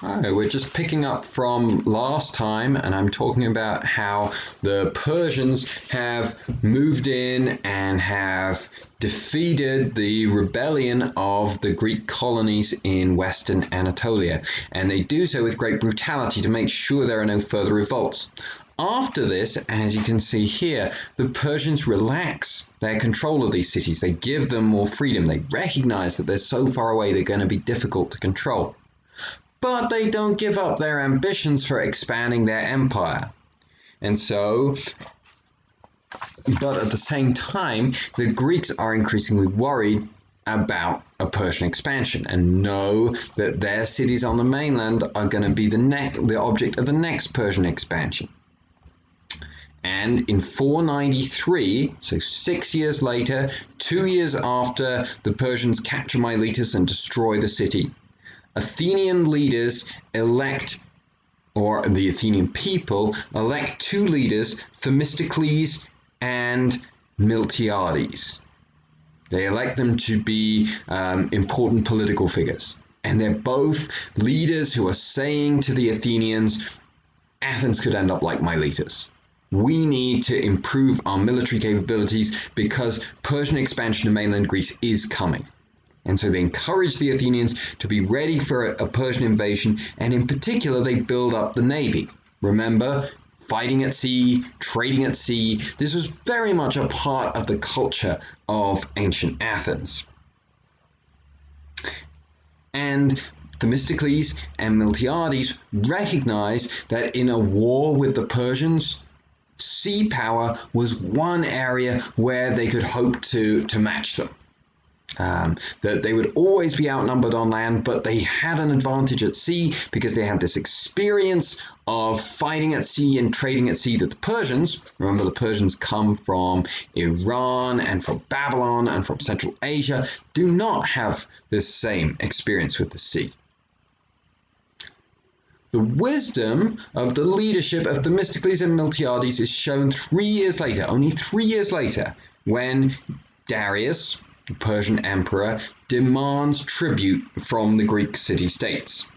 Oh, we're just picking up from last time, and I'm talking about how the Persians have moved in and have defeated the rebellion of the Greek colonies in Western Anatolia, and they do so with great brutality to make sure there are no further revolts. After this, as you can see here, the Persians relax their control of these cities. They give them more freedom. They recognize that they're so far away they're going to be difficult to control. But they don't give up their ambitions for expanding their empire. And so, but at the same time, the Greeks are increasingly worried about a Persian expansion and know that their cities on the mainland are going to be the object of the next Persian expansion. And in 493, so 6 years later, 2 years after the Persians capture Miletus and destroy the city, Athenian leaders elect, or the Athenian people elect two leaders, Themistocles and Miltiades. They elect them to be important political figures. And they're both leaders who are saying to the Athenians, Athens could end up like Miletus. We need to improve our military capabilities because Persian expansion to mainland Greece is coming. And so they encourage the Athenians to be ready for a Persian invasion, and in particular, they build up the navy. Remember, fighting at sea, trading at sea, this was very much a part of the culture of ancient Athens. And Themistocles and Miltiades recognize that in a war with the Persians, sea power was one area where they could hope to match them. That they would always be outnumbered on land, but they had an advantage at sea because they had this experience of fighting at sea and trading at sea that the Persians, remember the Persians come from Iran and from Babylon and from Central Asia, do not have this same experience with the sea. The wisdom of the leadership of Themistocles and Miltiades is shown 3 years later, only 3 years later, when Darius, the Persian emperor, demands tribute from the Greek city-states.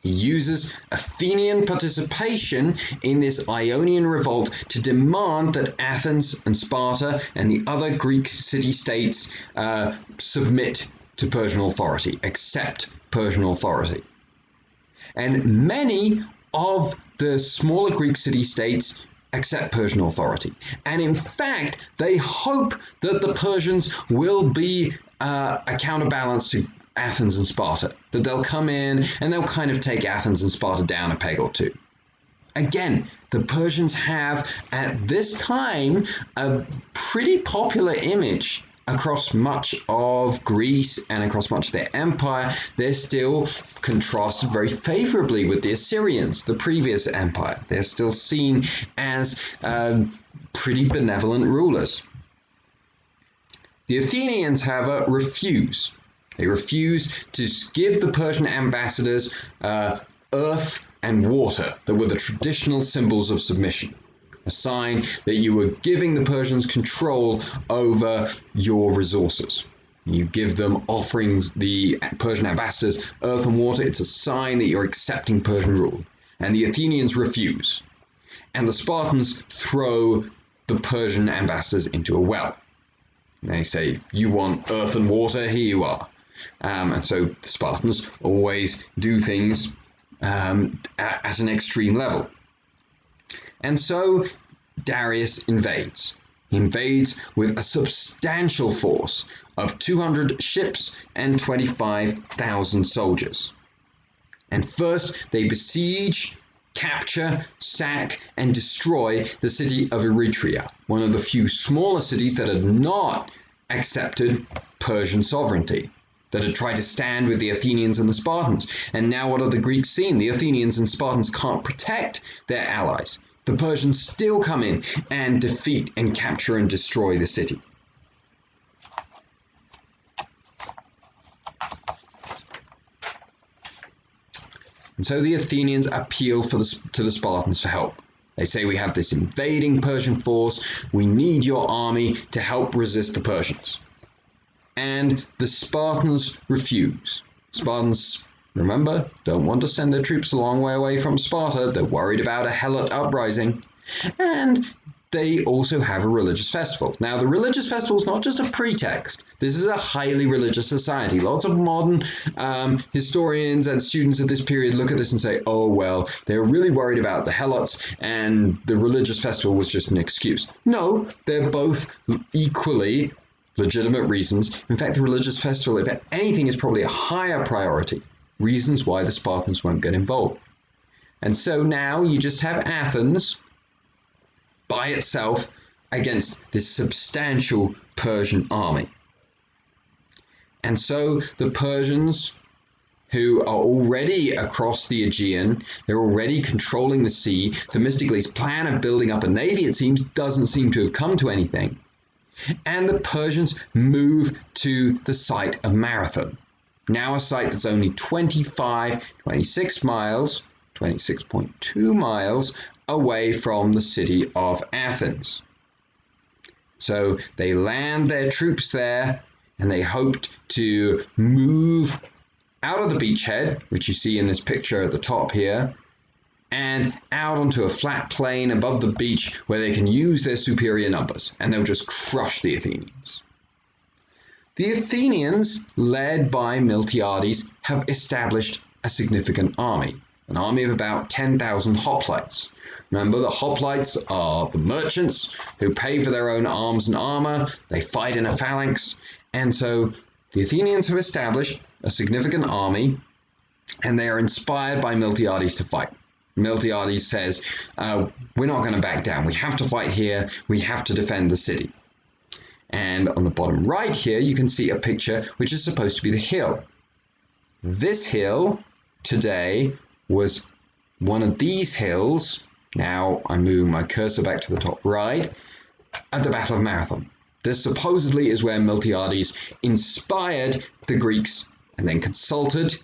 He uses Athenian participation in this Ionian revolt to demand that Athens and Sparta and the other Greek city-states submit to Persian authority, accept Persian authority. And many of the smaller Greek city-states accept Persian authority. And in fact, they hope that the Persians will be a counterbalance to Athens and Sparta, that they'll come in and they'll kind of take Athens and Sparta down a peg or two. Again, the Persians have at this time a pretty popular image across much of Greece and across much of their empire. They're still contrasted very favorably with the Assyrians, the previous empire. They're still seen as pretty benevolent rulers. The Athenians, however, refuse. They refuse to give the Persian ambassadors earth and water that were the traditional symbols of submission. A sign that you were giving the Persians control over your resources. You give them offerings, the Persian ambassadors, earth and water, it's a sign that you're accepting Persian rule. And the Athenians refuse. And the Spartans throw the Persian ambassadors into a well. They say, you want earth and water, here you are. And so the Spartans always do things at an extreme level. And so Darius invades. He invades with a substantial force of 200 ships and 25,000 soldiers. And first they besiege, capture, sack, and destroy the city of Eretria, one of the few smaller cities that had not accepted Persian sovereignty, that had tried to stand with the Athenians and the Spartans. And now what have the Greeks seen? The Athenians and Spartans can't protect their allies. The Persians still come in and defeat and capture and destroy the city. And so the Athenians appeal to the Spartans for help. They say, we have this invading Persian force. We need your army to help resist the Persians. And the Spartans refuse. Spartans Remember, don't want to send their troops a long way away from Sparta. They're worried about a Helot uprising. And they also have a religious festival. Now, the religious festival is not just a pretext. This is a highly religious society. Lots of modern historians and students of this period look at this and say, oh, well, they were really worried about the Helots and the religious festival was just an excuse. No, they're both equally legitimate reasons. In fact, the religious festival, if anything, is probably a higher priority. Reasons why the Spartans won't get involved. And so now you just have Athens by itself against this substantial Persian army. And so the Persians, who are already across the Aegean, they're already controlling the sea. Themistocles' plan of building up a navy, it seems, doesn't seem to have come to anything. And the Persians move to the site of Marathon, now a site that's only 26 miles, 26.2 miles away from the city of Athens. So they land their troops there and they hoped to move out of the beachhead, which you see in this picture at the top here, and out onto a flat plain above the beach where they can use their superior numbers and they'll just crush the Athenians. The Athenians, led by Miltiades, have established a significant army. An army of about 10,000 hoplites. Remember, the hoplites are the merchants who pay for their own arms and armor. They fight in a phalanx. And so the Athenians have established a significant army, and they are inspired by Miltiades to fight. Miltiades says, we're not going to back down. We have to fight here. We have to defend the city. And on the bottom right here, you can see a picture which is supposed to be the hill. This hill today was one of these hills. Now I'm moving my cursor back to the top right, at the Battle of Marathon. This supposedly is where Miltiades inspired the Greeks and then consulted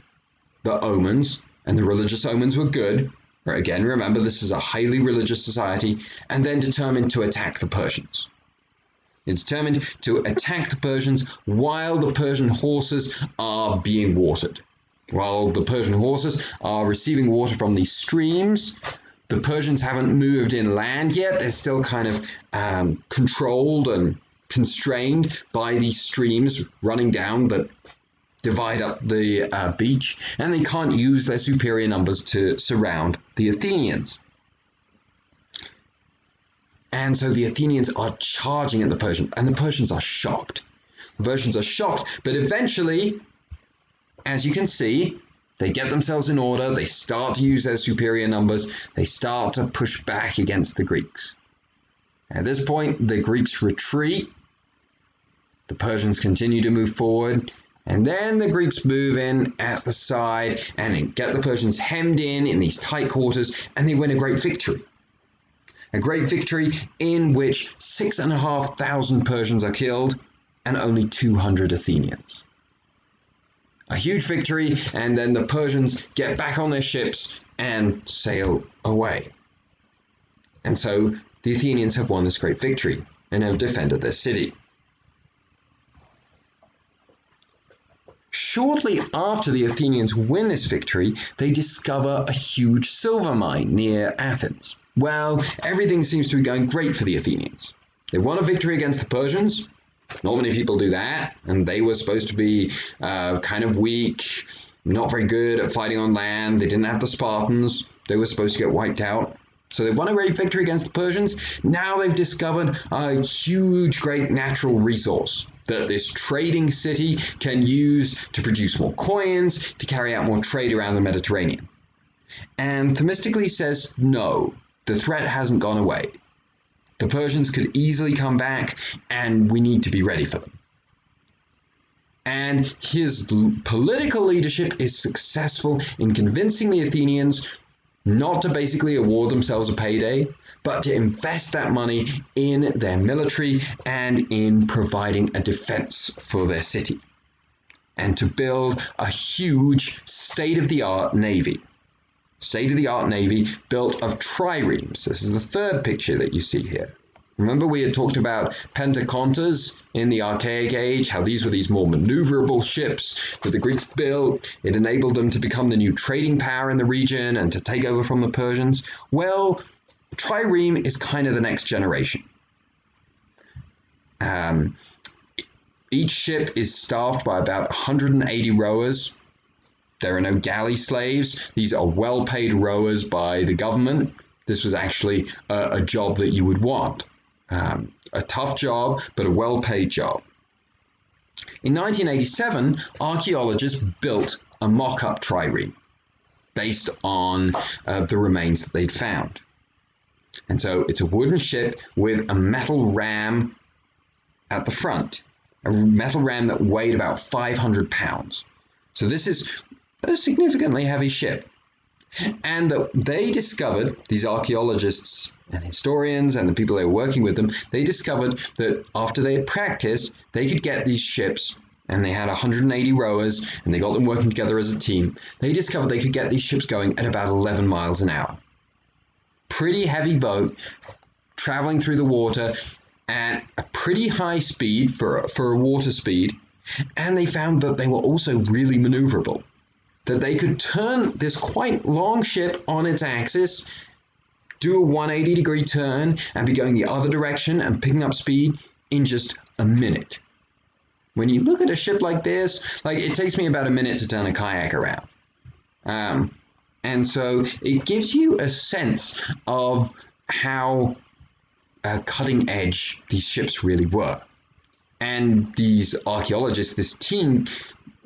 the omens, and the religious omens were good. Again, remember, this is a highly religious society, and then determined to attack the Persians. It's determined to attack the Persians while the Persian horses are being watered. While the Persian horses are receiving water from these streams, the Persians haven't moved inland yet. They're still kind of controlled and constrained by these streams running down that divide up the beach, and they can't use their superior numbers to surround the Athenians. And so the Athenians are charging at the Persians, and the Persians are shocked. The Persians are shocked, but eventually, as you can see, they get themselves in order, they start to use their superior numbers, they start to push back against the Greeks. At this point, the Greeks retreat, the Persians continue to move forward, and then the Greeks move in at the side and get the Persians hemmed in these tight quarters, and they win a great victory. A great victory in which 6,500 Persians are killed and only 200 Athenians. A huge victory, and then the Persians get back on their ships and sail away. And so the Athenians have won this great victory and have defended their city. Shortly after the Athenians win this victory, they discover a huge silver mine near Athens. Well, everything seems to be going great for the Athenians. They won a victory against the Persians. Not many people do that, and they were supposed to be kind of weak, not very good at fighting on land. They didn't have the Spartans. They were supposed to get wiped out. So they won a great victory against the Persians. Now they've discovered a huge, great natural resource that this trading city can use to produce more coins, to carry out more trade around the Mediterranean. And Themistocles says, no, the threat hasn't gone away. The Persians could easily come back, and we need to be ready for them. And his political leadership is successful in convincing the Athenians not to basically award themselves a payday, but to invest that money in their military and in providing a defense for their city, and to build a huge state-of-the-art navy. State-of-the-art navy built of triremes. This is the third picture that you see here. Remember we had talked about pentacontas in the Archaic Age, how these were these more maneuverable ships that the Greeks built. It enabled them to become the new trading power in the region and to take over from the Persians. Well, trireme is kind of the next generation. Each ship is staffed by about 180 rowers. There are no galley slaves. These are well-paid rowers by the government. This was actually a job that you would want. A tough job, but a well-paid job. In 1987, archaeologists built a mock-up trireme based on the remains that they'd found. And so it's a wooden ship with a metal ram at the front, a metal ram that weighed about 500 pounds. So this is a significantly heavy ship. And that they discovered, these archaeologists and historians and the people they were working with them, they discovered that after they had practiced, they could get these ships, and they had 180 rowers, and they got them working together as a team. They discovered they could get these ships going at about 11 miles an hour. Pretty heavy boat, traveling through the water at a pretty high speed for a water speed, and they found that they were also really maneuverable. That they could turn this quite long ship on its axis, do a 180-degree turn, and be going the other direction and picking up speed in just a minute. When you look at a ship like this, like it takes me about a minute to turn a kayak around. And so it gives you a sense of how cutting edge these ships really were. And these archaeologists, this team,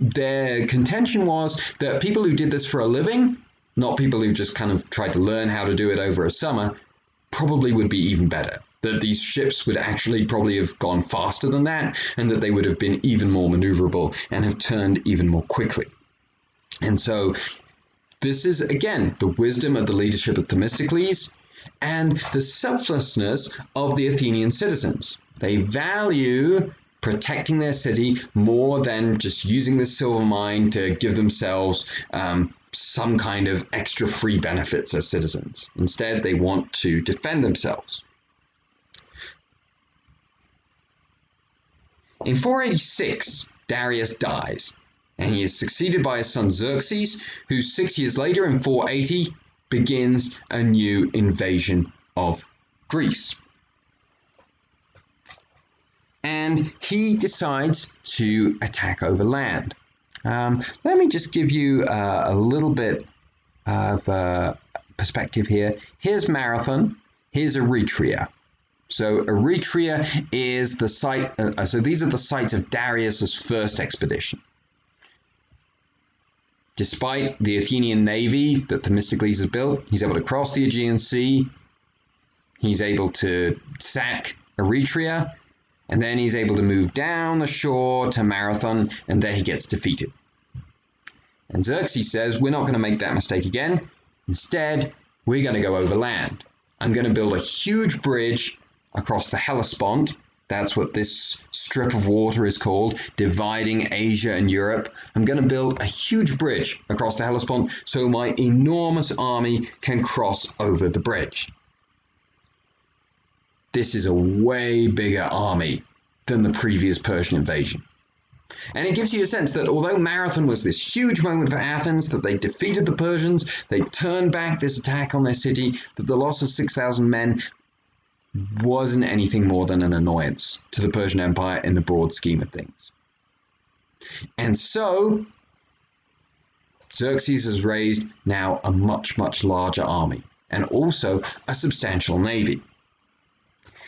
their contention was that people who did this for a living, not people who just kind of tried to learn how to do it over a summer, probably would be even better. That these ships would actually probably have gone faster than that, and that they would have been even more maneuverable and have turned even more quickly. And so this is, again, the wisdom of the leadership of Themistocles and the selflessness of the Athenian citizens. They value protecting their city more than just using the silver mine to give themselves some kind of extra free benefits as citizens. Instead, they want to defend themselves. In 486, Darius dies, and he is succeeded by his son Xerxes, who 6 years later, in 480, begins a new invasion of Greece. And he decides to attack over land. Let me just give you a little bit of perspective here. Here's Marathon, here's Eretria. So Eretria is the site, so these are the sites of Darius's first expedition. Despite the Athenian navy that Themistocles has built, he's able to cross the Aegean Sea, he's able to sack Eretria, and then he's able to move down the shore to Marathon, and there he gets defeated. And Xerxes says, we're not going to make that mistake again. Instead, we're going to go over land. I'm going to build a huge bridge across the Hellespont. That's what this strip of water is called, dividing Asia and Europe. I'm going to build a huge bridge across the Hellespont so my enormous army can cross over the bridge. This is a way bigger army than the previous Persian invasion. And it gives you a sense that although Marathon was this huge moment for Athens, that they defeated the Persians, they turned back this attack on their city, that the loss of 6,000 men wasn't anything more than an annoyance to the Persian Empire in the broad scheme of things. And so Xerxes has raised now a much, much larger army and also a substantial navy.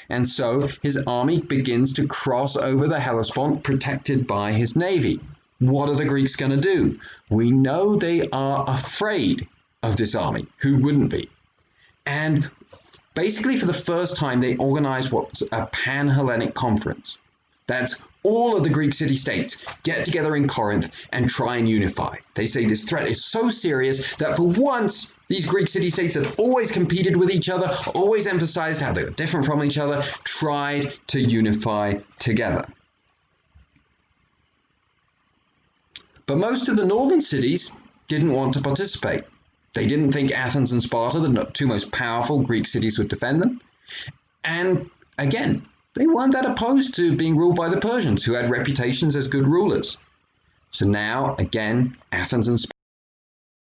And so his army begins to cross over the Hellespont protected by his navy. What are the Greeks going to do? We know they are afraid of this army. Who wouldn't be? And basically for the first time they organize what's a Pan-Hellenic conference. That's all of the Greek city-states get together in Corinth and try and unify. They say this threat is so serious that for once, these Greek city-states that always competed with each other, always emphasized how they were different from each other, tried to unify together. But most of the northern cities didn't want to participate. They didn't think Athens and Sparta, the two most powerful Greek cities, would defend them. And again, they weren't that opposed to being ruled by the Persians, who had reputations as good rulers. So now, again, Athens and